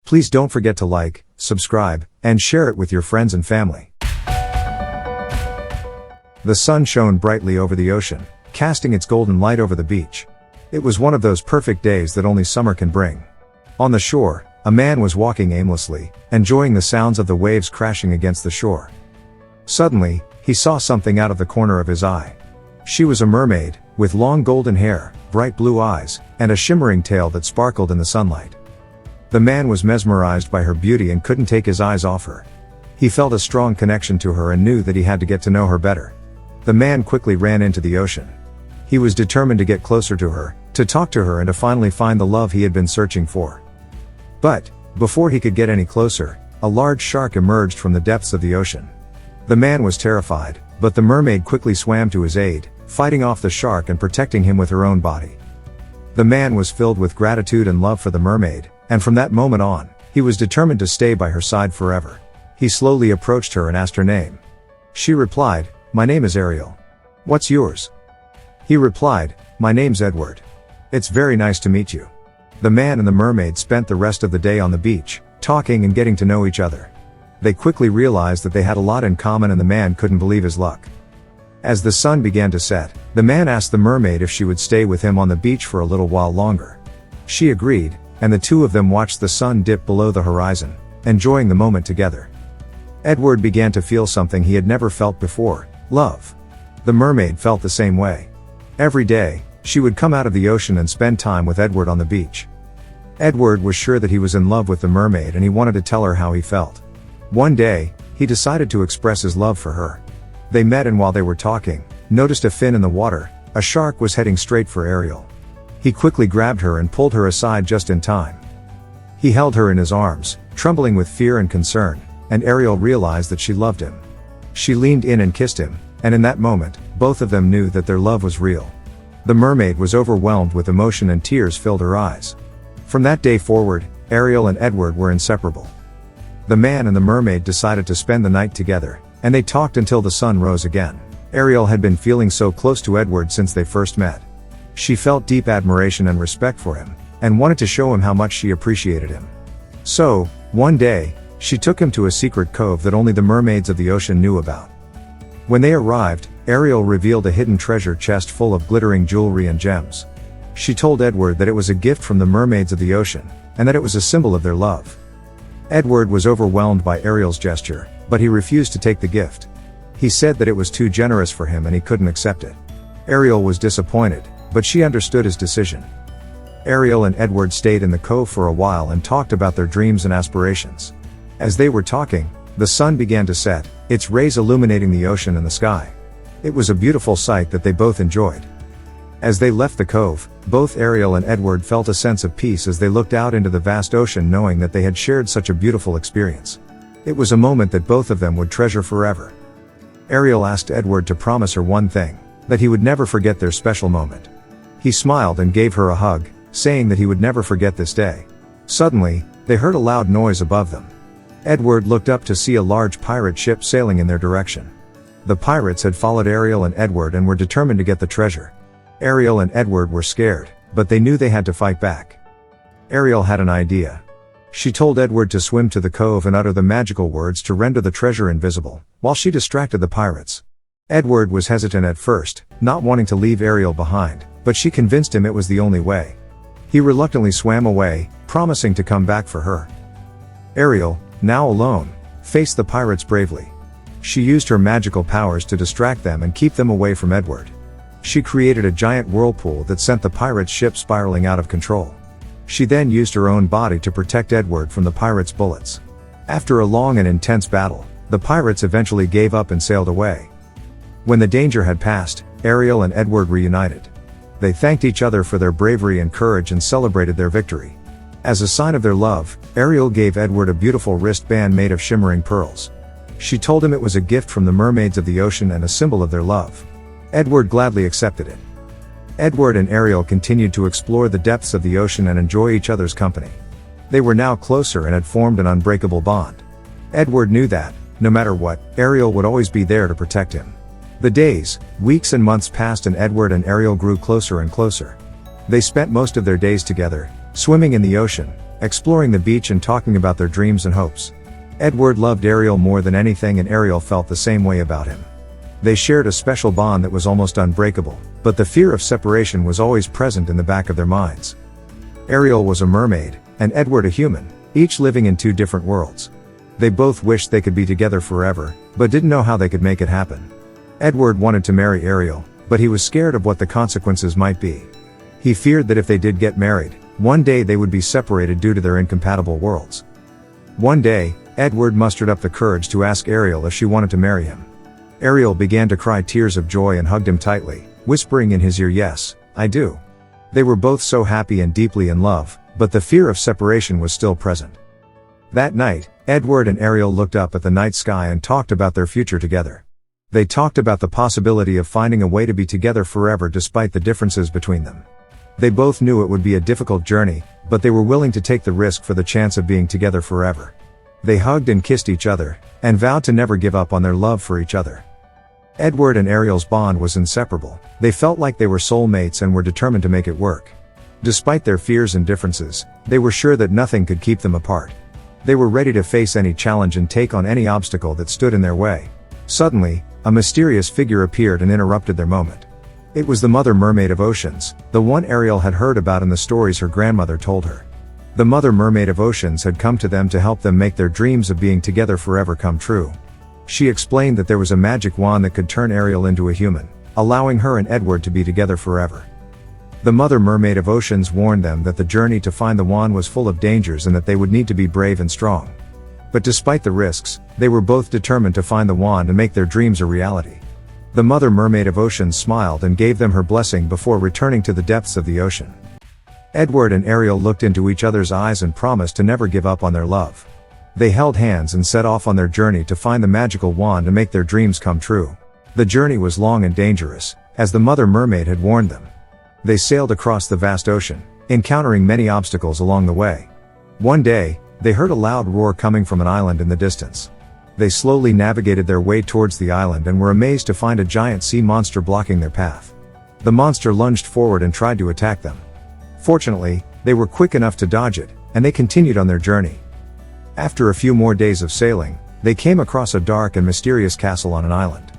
Please don't forget to like, subscribe, and share it with your friends and family. The sun shone brightly over the ocean, casting its golden light over the beach. It was one of those perfect days that only summer can bring. On the shore, a man was walking aimlessly, enjoying the sounds of the waves crashing against the shore. Suddenly, he saw something out of the corner of his eye. She was a mermaid, with long golden hair, bright blue eyes, and a shimmering tail that sparkled in the sunlight. The man was mesmerized by her beauty and couldn't take his eyes off her. He felt a strong connection to her and knew that he had to get to know her better. The man quickly ran into the ocean. He was determined to get closer to her, to talk to her and to finally find the love he had been searching for. But, before he could get any closer, a large shark emerged from the depths of the ocean. The man was terrified, but the mermaid quickly swam to his aid, fighting off the shark and protecting him with her own body. The man was filled with gratitude and love for the mermaid, and from that moment on, he was determined to stay by her side forever. He slowly approached her and asked her name. She replied, "My name is Ariel. What's yours?" He replied, "My name's Edward. It's very nice to meet you." The man and the mermaid spent the rest of the day on the beach, talking and getting to know each other. They quickly realized that they had a lot in common and the man couldn't believe his luck. As the sun began to set, the man asked the mermaid if she would stay with him on the beach for a little while longer. She agreed, and the two of them watched the sun dip below the horizon, enjoying the moment together. Edward began to feel something he had never felt before: love. The mermaid felt the same way. Every day, she would come out of the ocean and spend time with Edward on the beach. Edward was sure that he was in love with the mermaid and he wanted to tell her how he felt. One day, he decided to express his love for her. They met and while they were talking, noticed a fin in the water. A shark was heading straight for Ariel. He quickly grabbed her and pulled her aside just in time. He held her in his arms, trembling with fear and concern, and Ariel realized that she loved him. She leaned in and kissed him, and in that moment, both of them knew that their love was real. The mermaid was overwhelmed with emotion and tears filled her eyes. From that day forward, Ariel and Edward were inseparable. The man and the mermaid decided to spend the night together, and they talked until the sun rose again. Ariel had been feeling so close to Edward since they first met. She felt deep admiration and respect for him, and wanted to show him how much she appreciated him. So, one day, she took him to a secret cove that only the mermaids of the ocean knew about. When they arrived, Ariel revealed a hidden treasure chest full of glittering jewelry and gems. She told Edward that it was a gift from the mermaids of the ocean, and that it was a symbol of their love. Edward was overwhelmed by Ariel's gesture, but he refused to take the gift. He said that it was too generous for him and he couldn't accept it. Ariel was disappointed, but she understood his decision. Ariel and Edward stayed in the cove for a while and talked about their dreams and aspirations. As they were talking, the sun began to set, its rays illuminating the ocean and the sky. It was a beautiful sight that they both enjoyed. As they left the cove, both Ariel and Edward felt a sense of peace as they looked out into the vast ocean knowing that they had shared such a beautiful experience. It was a moment that both of them would treasure forever. Ariel asked Edward to promise her one thing, that he would never forget their special moment. He smiled and gave her a hug, saying that he would never forget this day. Suddenly, they heard a loud noise above them. Edward looked up to see a large pirate ship sailing in their direction. The pirates had followed Ariel and Edward and were determined to get the treasure. Ariel and Edward were scared, but they knew they had to fight back. Ariel had an idea. She told Edward to swim to the cove and utter the magical words to render the treasure invisible, while she distracted the pirates. Edward was hesitant at first, not wanting to leave Ariel behind, but she convinced him it was the only way. He reluctantly swam away, promising to come back for her. Ariel, now alone, faced the pirates bravely. She used her magical powers to distract them and keep them away from Edward. She created a giant whirlpool that sent the pirates' ship spiraling out of control. She then used her own body to protect Edward from the pirates' bullets. After a long and intense battle, the pirates eventually gave up and sailed away. When the danger had passed, Ariel and Edward reunited. They thanked each other for their bravery and courage and celebrated their victory. As a sign of their love, Ariel gave Edward a beautiful wristband made of shimmering pearls. She told him it was a gift from the mermaids of the ocean and a symbol of their love. Edward gladly accepted it. Edward and Ariel continued to explore the depths of the ocean and enjoy each other's company. They were now closer and had formed an unbreakable bond. Edward knew that, no matter what, Ariel would always be there to protect him. The days, weeks and months passed and Edward and Ariel grew closer and closer. They spent most of their days together, swimming in the ocean, exploring the beach and talking about their dreams and hopes. Edward loved Ariel more than anything, and Ariel felt the same way about him. They shared a special bond that was almost unbreakable, but the fear of separation was always present in the back of their minds. Ariel was a mermaid, and Edward a human, each living in two different worlds. They both wished they could be together forever, but didn't know how they could make it happen. Edward wanted to marry Ariel, but he was scared of what the consequences might be. He feared that if they did get married, one day they would be separated due to their incompatible worlds. One day, Edward mustered up the courage to ask Ariel if she wanted to marry him. Ariel began to cry tears of joy and hugged him tightly, whispering in his ear, "Yes, I do." They were both so happy and deeply in love, but the fear of separation was still present. That night, Edward and Ariel looked up at the night sky and talked about their future together. They talked about the possibility of finding a way to be together forever despite the differences between them. They both knew it would be a difficult journey, but they were willing to take the risk for the chance of being together forever. They hugged and kissed each other, and vowed to never give up on their love for each other. Edward and Ariel's bond was inseparable. They felt like they were soulmates and were determined to make it work. Despite their fears and differences, they were sure that nothing could keep them apart. They were ready to face any challenge and take on any obstacle that stood in their way. Suddenly, a mysterious figure appeared and interrupted their moment. It was the Mother Mermaid of Oceans, the one Ariel had heard about in the stories her grandmother told her. The Mother Mermaid of Oceans had come to them to help them make their dreams of being together forever come true. She explained that there was a magic wand that could turn Ariel into a human, allowing her and Edward to be together forever. The Mother Mermaid of Oceans warned them that the journey to find the wand was full of dangers and that they would need to be brave and strong. But despite the risks, they were both determined to find the wand and make their dreams a reality. The Mother Mermaid of Oceans smiled and gave them her blessing before returning to the depths of the ocean. Edward and Ariel looked into each other's eyes and promised to never give up on their love. They held hands and set off on their journey to find the magical wand and make their dreams come true. The journey was long and dangerous, as the Mother Mermaid had warned them. They sailed across the vast ocean, encountering many obstacles along the way. One day, they heard a loud roar coming from an island in the distance. They slowly navigated their way towards the island and were amazed to find a giant sea monster blocking their path. The monster lunged forward and tried to attack them. Fortunately, they were quick enough to dodge it, and they continued on their journey. After a few more days of sailing, they came across a dark and mysterious castle on an island.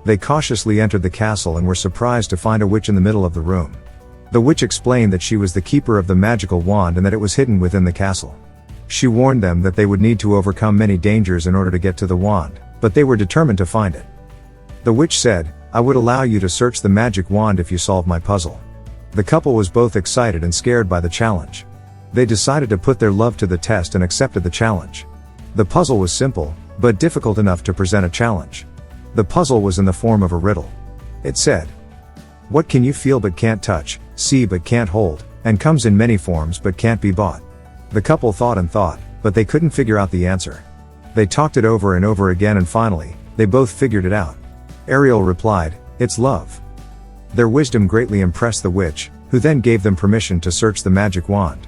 They cautiously entered the castle and were surprised to find a witch in the middle of the room. The witch explained that she was the keeper of the magical wand and that it was hidden within the castle. She warned them that they would need to overcome many dangers in order to get to the wand, but they were determined to find it. The witch said, "I would allow you to search the magic wand if you solve my puzzle." The couple was both excited and scared by the challenge. They decided to put their love to the test and accepted the challenge. The puzzle was simple, but difficult enough to present a challenge. The puzzle was in the form of a riddle. It said, "What can you feel but can't touch, see but can't hold, and comes in many forms but can't be bought?" The couple thought and thought, but they couldn't figure out the answer. They talked it over and over again and finally, they both figured it out. Ariel replied, "It's love." Their wisdom greatly impressed the witch, who then gave them permission to search the magic wand.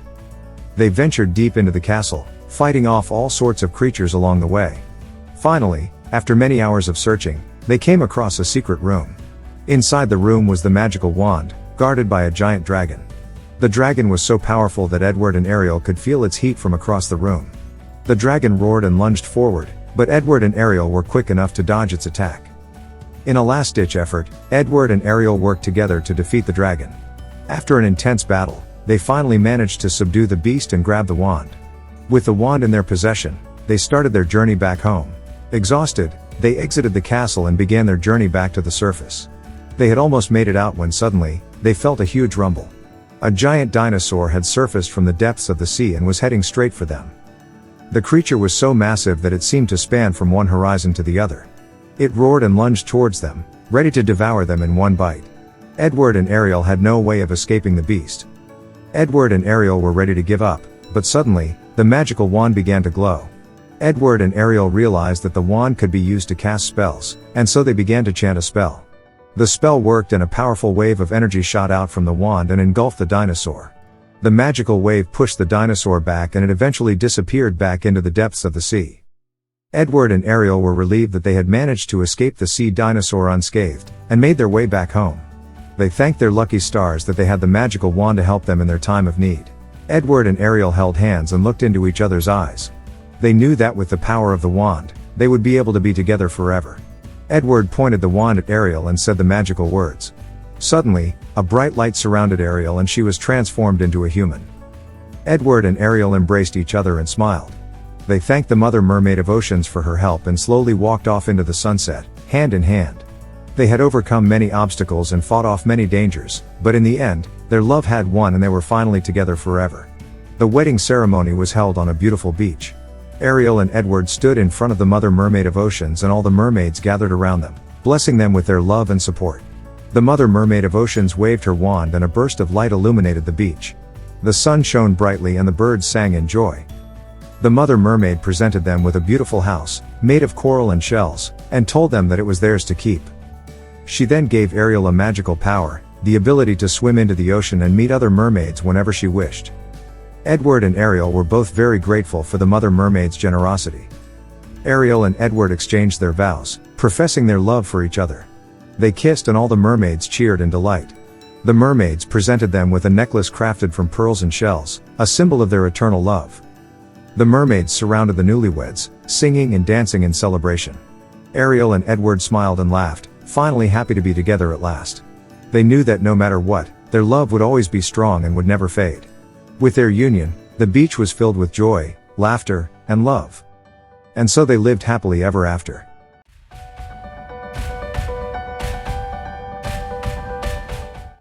They ventured deep into the castle, fighting off all sorts of creatures along the way. Finally, after many hours of searching, they came across a secret room. Inside the room was the magical wand, guarded by a giant dragon. The dragon was so powerful that Edward and Ariel could feel its heat from across the room. The dragon roared and lunged forward, but Edward and Ariel were quick enough to dodge its attack. In a last-ditch effort, Edward and Ariel worked together to defeat the dragon. After an intense battle, they finally managed to subdue the beast and grab the wand. With the wand in their possession, they started their journey back home. Exhausted, they exited the castle and began their journey back to the surface. They had almost made it out when suddenly, they felt a huge rumble. A giant dinosaur had surfaced from the depths of the sea and was heading straight for them. The creature was so massive that it seemed to span from one horizon to the other. It roared and lunged towards them, ready to devour them in one bite. Edward and Ariel had no way of escaping the beast. Edward and Ariel were ready to give up, but suddenly, the magical wand began to glow. Edward and Ariel realized that the wand could be used to cast spells, and so they began to chant a spell. The spell worked and a powerful wave of energy shot out from the wand and engulfed the dinosaur. The magical wave pushed the dinosaur back and it eventually disappeared back into the depths of the sea. Edward and Ariel were relieved that they had managed to escape the sea dinosaur unscathed, and made their way back home. They thanked their lucky stars that they had the magical wand to help them in their time of need. Edward and Ariel held hands and looked into each other's eyes. They knew that with the power of the wand, they would be able to be together forever. Edward pointed the wand at Ariel and said the magical words. Suddenly, a bright light surrounded Ariel and she was transformed into a human. Edward and Ariel embraced each other and smiled. They thanked the Mother Mermaid of Oceans for her help and slowly walked off into the sunset, hand in hand. They had overcome many obstacles and fought off many dangers, but in the end, their love had won and they were finally together forever. The wedding ceremony was held on a beautiful beach. Ariel and Edward stood in front of the Mother Mermaid of Oceans and all the mermaids gathered around them, blessing them with their love and support. The Mother Mermaid of Oceans waved her wand and a burst of light illuminated the beach. The sun shone brightly and the birds sang in joy. The Mother Mermaid presented them with a beautiful house, made of coral and shells, and told them that it was theirs to keep. She then gave Ariel a magical power, the ability to swim into the ocean and meet other mermaids whenever she wished. Edward and Ariel were both very grateful for the Mother Mermaid's generosity. Ariel and Edward exchanged their vows, professing their love for each other. They kissed and all the mermaids cheered in delight. The mermaids presented them with a necklace crafted from pearls and shells, a symbol of their eternal love. The mermaids surrounded the newlyweds, singing and dancing in celebration. Ariel and Edward smiled and laughed, finally happy to be together at last. They knew that no matter what, their love would always be strong and would never fade. With their union, the beach was filled with joy, laughter, and love. And so they lived happily ever after.